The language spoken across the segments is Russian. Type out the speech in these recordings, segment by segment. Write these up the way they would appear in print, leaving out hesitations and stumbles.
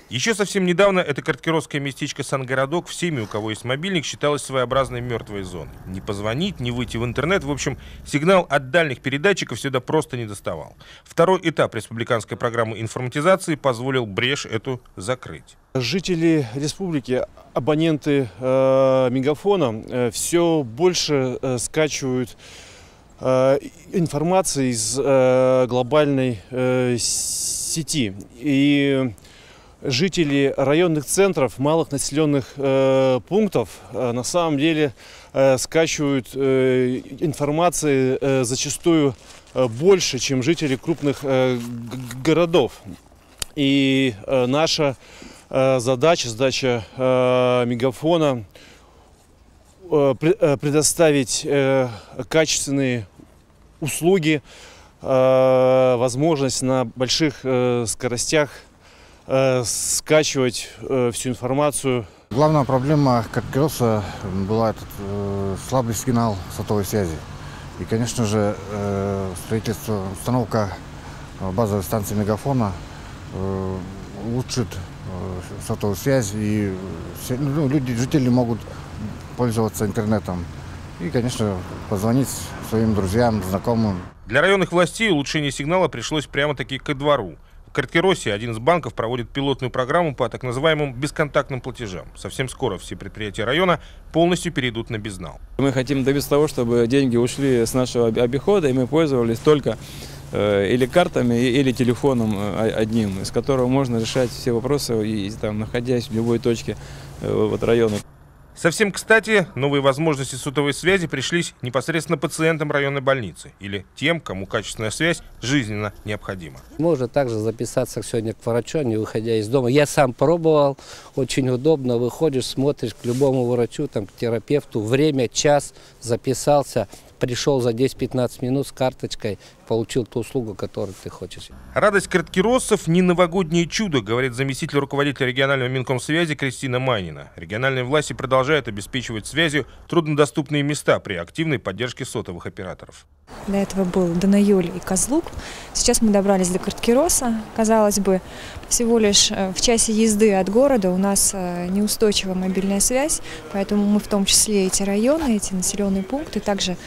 Еще совсем недавно это карткировское местечко Сан-Городок всеми, у кого есть мобильник, считалось своеобразной мертвой зоной. Не позвонить, не выйти в интернет, в общем, сигнал от дальних передатчиков сюда просто не доставал. Второй этап республиканской программы информатизации позволил брешь эту закрыть. Жители республики, абоненты Мегафона все больше скачивают информации из глобальной сети. И жители районных центров, малых населенных пунктов на самом деле скачивают информации зачастую больше, чем жители крупных городов. И наша задача Мегафона предоставить качественные услуги, возможность на больших скоростях скачивать всю информацию. Главная проблема карткироса была слабый сигнал сотовой связи. И, конечно же, установка базовой станции Мегафона улучшит сотовую связь, и жители могут пользоваться интернетом. И, конечно, позвонить своим друзьям, знакомым. Для районных властей улучшение сигнала пришлось прямо-таки ко двору. В Карткиросе один из банков проводит пилотную программу по так называемым бесконтактным платежам. Совсем скоро все предприятия района полностью перейдут на безнал. Мы хотим добиться того, чтобы деньги ушли с нашего обихода, и мы пользовались только или картами, или телефоном одним, из которого можно решать все вопросы, и, там, находясь в любой точке района. Совсем кстати, новые возможности сотовой связи пришлись непосредственно пациентам районной больницы или тем, кому качественная связь жизненно необходима. Можно также записаться сегодня к врачу, не выходя из дома. Я сам пробовал, очень удобно, выходишь, смотришь к любому врачу, там, к терапевту, время, час, записался, пришел за 10-15 минут с карточкой, получил ту услугу, которую ты хочешь. Радость карткироссов не новогоднее чудо, говорит заместитель руководителя регионального Минкомсвязи Кристина Майнина. Региональные власти продолжают обеспечивать связью труднодоступные места при активной поддержке сотовых операторов. До этого был Данаёль и Козлук. Сейчас мы добрались до Карткироса. Казалось бы, всего лишь в часе езды от города у нас неустойчивая мобильная связь, поэтому мы в том числе эти районы, эти населенные пункты также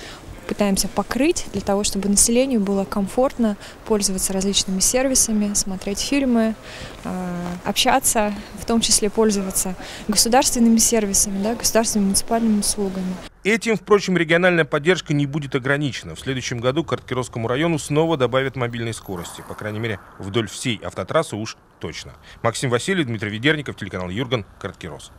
пытаемся покрыть для того, чтобы населению было комфортно пользоваться различными сервисами, смотреть фильмы, общаться, в том числе пользоваться государственными сервисами, государственными муниципальными услугами. Этим, впрочем, региональная поддержка не будет ограничена. В следующем году Карткиросскому району снова добавят мобильной скорости. По крайней мере, вдоль всей автотрассы уж точно. Максим Васильев, Дмитрий Ведерников, телеканал Юрган, Карткирос.